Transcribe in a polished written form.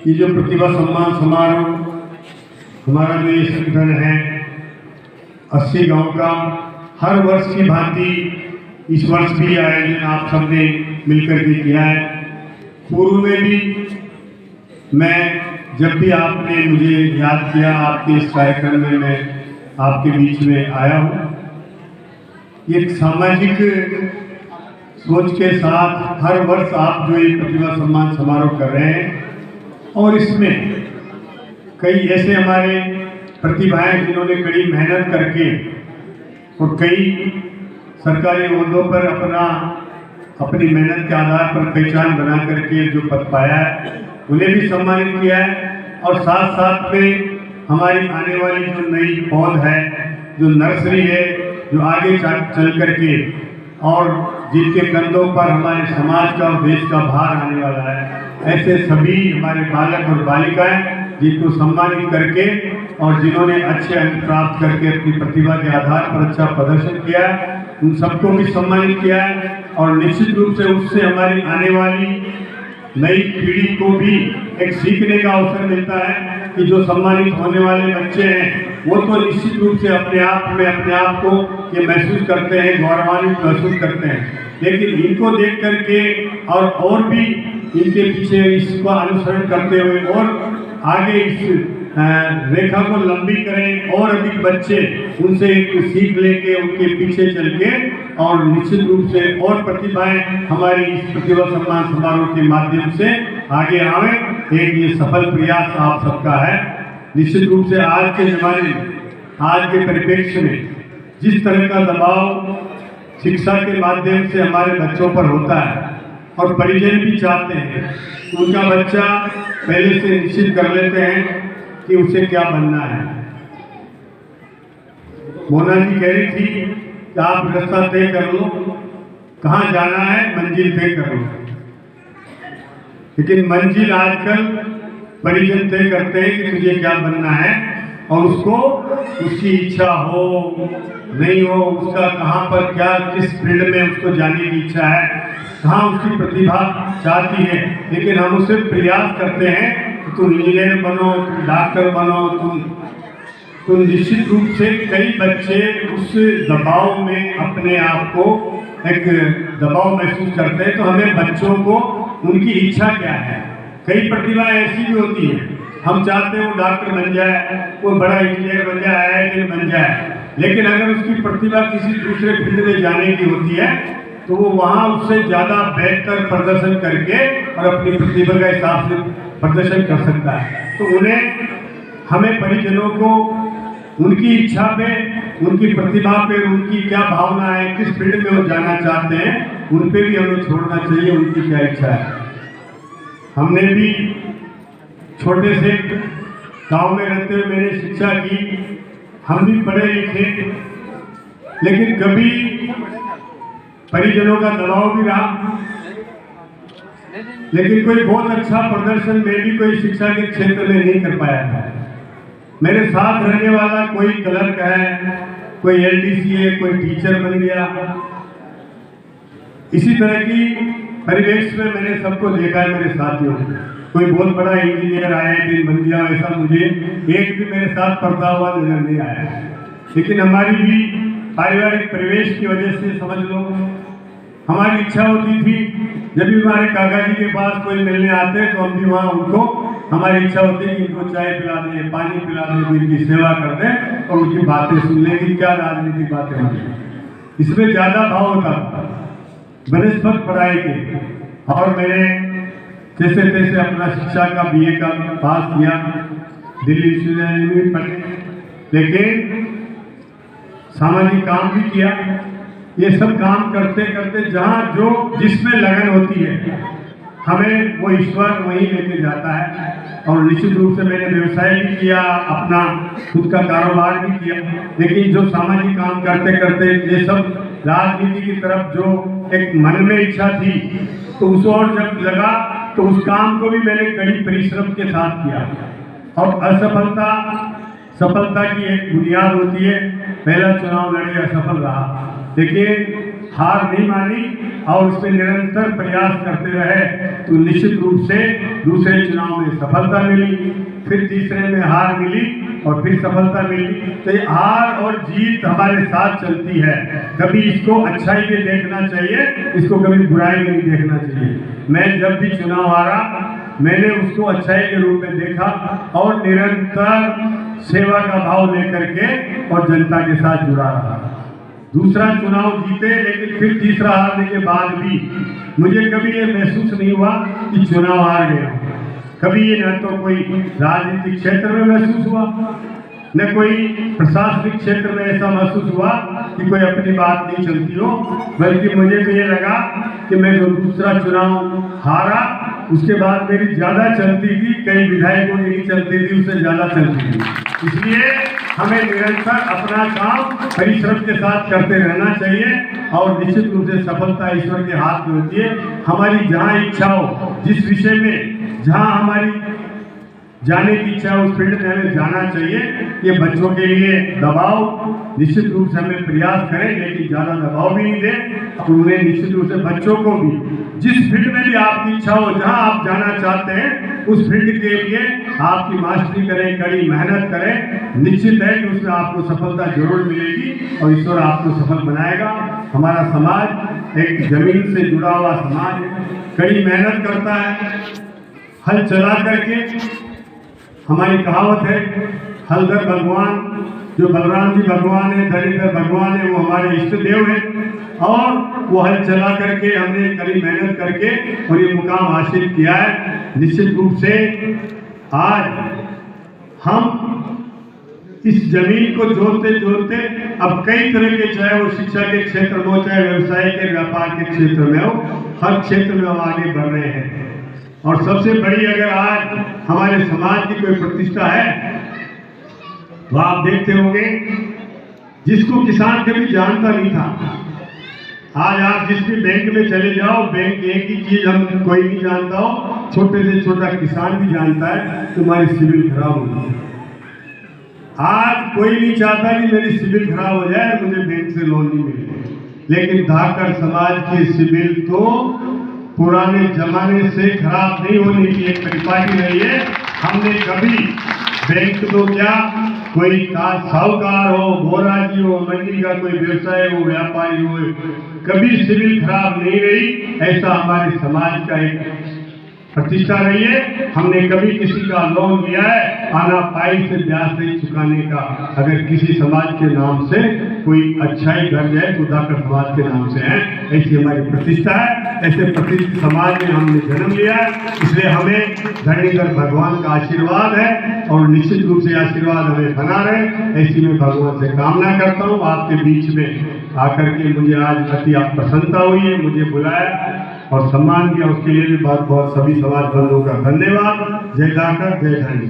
ये जो प्रतिभा सम्मान समारोह हमारा जो ये संगठन है 80 गांव का हर वर्ष की भांति इस वर्ष भी आयोजन आप सबने मिलकर के किया है। पूर्व में भी मैं जब भी आपने मुझे याद किया आपके इस कार्यक्रम में मैं आपके बीच में आया हूँ। एक सामाजिक सोच के साथ हर वर्ष आप जो ये प्रतिभा सम्मान समारोह कर रहे हैं और इसमें कई ऐसे हमारे प्रतिभाएं जिन्होंने कड़ी मेहनत करके और कई सरकारी ओहदों पर अपनी मेहनत के आधार पर पहचान बना करके जो पद पाया है उन्हें भी सम्मानित किया है। और साथ साथ में हमारी आने वाली जो नई पौध है, जो नर्सरी है, जो आगे चल करके और जिनके कंधों पर हमारे समाज का और देश का भार आने वाला है, ऐसे सभी हमारे बालक और बालिकाएं जिनको सम्मानित करके और जिन्होंने अच्छे अंक प्राप्त करके अपनी प्रतिभा के आधार पर अच्छा प्रदर्शन किया है, उन सबको भी सम्मानित किया है। और निश्चित रूप से उससे हमारी आने वाली नई पीढ़ी को भी एक सीखने का अवसर मिलता है कि जो सम्मानित होने वाले बच्चे हैं वो तो निश्चित रूप से अपने आप को ये महसूस करते हैं, गौरवान्वित महसूस करते हैं, लेकिन इनको देख करके और भी इनके पीछे इसका अनुसरण करते हुए और आगे इस रेखा को लंबी करें और अधिक बच्चे उनसे एक सीख लेके उनके पीछे चल के और निश्चित रूप से और प्रतिभाएं हमारी इस प्रतिभा सम्मान समारोह के माध्यम से आगे आवे। एक ये सफल प्रयास आप सबका है। निश्चित रूप से आज के जमाने में, आज के परिप्रेक्ष्य में जिस तरह का दबाव शिक्षा के माध्यम से हमारे बच्चों पर होता है और परिजन भी चाहते हैं, उनका बच्चा पहले से निश्चित कर लेते हैं कि उसे क्या बनना है। मोना जी कह रही थी कि आप रास्ता तय कर लो, कहाँ जाना है मंजिल तय कर लो, लेकिन मंजिल आजकल परिजन तय करते हैं कि तुझे क्या बनना है और उसको उसकी इच्छा हो नहीं हो, उसका कहाँ पर क्या किस फील्ड में उसको जाने की इच्छा है, कहाँ उसकी प्रतिभा चाहती है, लेकिन हम उसे प्रयास करते हैं कि तुम इंजीनियर बनो, तुम डॉक्टर बनो, तुम निश्चित रूप से कई बच्चे उस दबाव में अपने आप को एक दबाव महसूस करते हैं। तो हमें बच्चों को उनकी इच्छा क्या है, कई प्रतिभा ऐसी भी होती है हम चाहते हैं वो डॉक्टर बन जाए, वो बड़ा इंजीनियर बन जाए, IIT बन जाए, लेकिन अगर उसकी प्रतिभा किसी दूसरे फील्ड में जाने की होती है तो वो वहाँ उससे ज़्यादा बेहतर प्रदर्शन करके और अपनी प्रतिभा के हिसाब से प्रदर्शन कर सकता है। तो उन्हें हमें परिजनों को उनकी इच्छा पे, उनकी प्रतिभा पे, उनकी क्या भावना है, किस फील्ड में वो जाना चाहते हैं, उन पे भी हमें छोड़ना चाहिए उनकी क्या इच्छा है। हमने भी छोटे से गांव में रहते हुए मैंने शिक्षा की, हम भी पढ़े लिखे, लेकिन कभी परिजनों का दबाव भी रहा, लेकिन कोई बहुत अच्छा प्रदर्शन में भी कोई शिक्षा के क्षेत्र में नहीं कर पाया था। मेरे साथ रहने वाला कोई क्लर्क है, कोई LDC है, कोई टीचर बन गया। इसी तरह की परिवेश में मैंने सबको देखा है मेरे साथियों, कोई बहुत बड़ा इंजीनियर IIT बन गया, ऐसा मुझे एक भी मेरे साथ पढ़ता हुआ नजर नहीं आया। लेकिन हमारी भी पारिवारिक परिवेश की वजह से समझ लो, हमारी इच्छा होती थी जब भी हमारे काका जी के पास कोई मिलने आते तो हम भी वहाँ उनको, हमारी इच्छा होती है कि इनको चाय पिला दें, पानी पिला दें, इनकी सेवा कर दें और उनकी बातें सुन लें कि क्या राजनीतिक बातें होंगी। इसमें ज़्यादा भाव होता था बनस्पत पढ़ाई के। और मैंने जैसे तैसे अपना शिक्षा का BA का पास किया, दिल्ली विश्वविद्यालय में पढ़े, लेकिन सामाजिक काम भी किया। ये सब काम करते करते जहाँ जो जिसमें लगन होती है हमें वो ईश्वर वहीं लेके जाता है। और निश्चित रूप से मैंने व्यवसाय भी किया, अपना खुद का कारोबार भी किया, लेकिन जो सामाजिक काम करते करते ये सब राजनीति की तरफ जो एक मन में इच्छा थी तो उस और जब लगा तो उस काम को भी मैंने कड़ी परिश्रम के साथ किया। और असफलता सफलता की एक बुनियाद होती है। पहला चुनाव लड़े असफल रहा, लेकिन हार नहीं मानी और उसमें निरंतर प्रयास करते रहे तो निश्चित रूप से दूसरे चुनाव में सफलता मिली, फिर तीसरे में हार मिली और फिर सफलता मिली। तो ये हार और जीत हमारे साथ चलती है। कभी इसको अच्छाई में देखना चाहिए, इसको कभी बुराई में नहीं देखना चाहिए। मैं जब भी चुनाव हारा मैंने उसको अच्छाई के रूप में देखा और निरंतर सेवा का भाव लेकर के और जनता के साथ जुड़ा रहा। दूसरा चुनाव जीते, लेकिन फिर तीसरा हारने के बाद भी मुझे कभी ये महसूस नहीं हुआ कि चुनाव हार गया। कभी ये न तो कोई राजनीतिक क्षेत्र में महसूस हुआ, न कोई प्रशासनिक क्षेत्र में ऐसा महसूस हुआ कि कोई अपनी बात नहीं चलती हो, बल्कि मुझे तो ये लगा कि मैं जो दूसरा चुनाव हारा उसके बाद मेरी ज़्यादा चलती थी, कई विधायकों की नहीं चलती थी, उससे ज़्यादा चलती थी। इसलिए हमें निरंतर अपना काम परिश्रम के साथ करते रहना चाहिए और निश्चित रूप से सफलता ईश्वर के हाथ में होती है। हमारी जहाँ इच्छा हो, जिस विषय में जहाँ हमारी जाने की इच्छा है उस फील्ड में हमें जाना चाहिए। ये बच्चों के लिए दबाव निश्चित रूप से हमें प्रयास करें, लेकिन ज़्यादा दबाव भी नहीं दें और उन्हें निश्चित रूप से बच्चों को भी जिस फील्ड में भी आपकी इच्छा हो, जहां आप जाना चाहते हैं उस फील्ड के लिए आपकी मास्टरी करें, कड़ी मेहनत करें। निश्चित है कि उसमें आपको सफलता जरूर मिलेगी और ईश्वर आपको सफल बनाएगा। हमारा समाज एक जमीन से जुड़ा हुआ समाज है, कड़ी मेहनत करता है, हल चला करके। हमारी कहावत है, हलधर भगवान जो बलराम जी भगवान है, धनीधर भगवान है, वो हमारे इष्ट देव हैं और वो हल चला करके हमने कड़ी मेहनत करके और ये मुकाम हासिल किया है। निश्चित रूप से आज हम इस जमीन को जोड़ते जोड़ते अब कई तरह के, चाहे वो शिक्षा के क्षेत्र में हो, चाहे व्यवसाय के व्यापार के क्षेत्र में हो, हर क्षेत्र में हम आगे बढ़ रहे हैं। और सबसे बड़ी अगर आज हमारे समाज की कोई प्रतिष्ठा है तो आप देखते होंगे जिसको किसान कभी जानता नहीं था, आज आप जिस भी बैंक में चले जाओ, बैंक एक ही चीज हम कोई नहीं जानता हो, छोटे से छोटा किसान भी जानता है तुम्हारी सिविल खराब होगी। आज कोई नहीं चाहता कि मेरी सिविल खराब हो जाए, मुझे बैंक से लोन नहीं मिले, लेकिन धाकड़ समाज की सिविल तो पुराने जमाने से खराब नहीं होने की एक परिपाटी रही है। हमने कभी बैंक तो क्या, कोई साहूकार हो, भोराजी हो, मंडी का कोई व्यवसाय हो, व्यापारी हो, कभी सिविल खराब नहीं रही। ऐसा हमारे समाज का एक प्रतिष्ठा रही है। हमने कभी किसी का लोन लिया है आना पाई से ब्याज से चुकाने का, अगर किसी समाज के नाम से कोई अच्छाई कर जाए तो धाकड़ समाज के नाम से है, ऐसी हमारी प्रतिष्ठा है। ऐसे प्रतिष्ठित समाज में हमने जन्म लिया है, इसलिए हमें धरणीधर भगवान का आशीर्वाद है और निश्चित रूप से आशीर्वाद हमें बना रहे, ऐसी मैं भगवान से कामना करता हूँ। आपके बीच में आकर के मुझे आज अति प्रसन्नता हुई है, मुझे बुलाया और सम्मान किया, उसके लिए भी बहुत बहुत सभी समाज बंधुओं का धन्यवाद। जय धाकड़, जय धनी।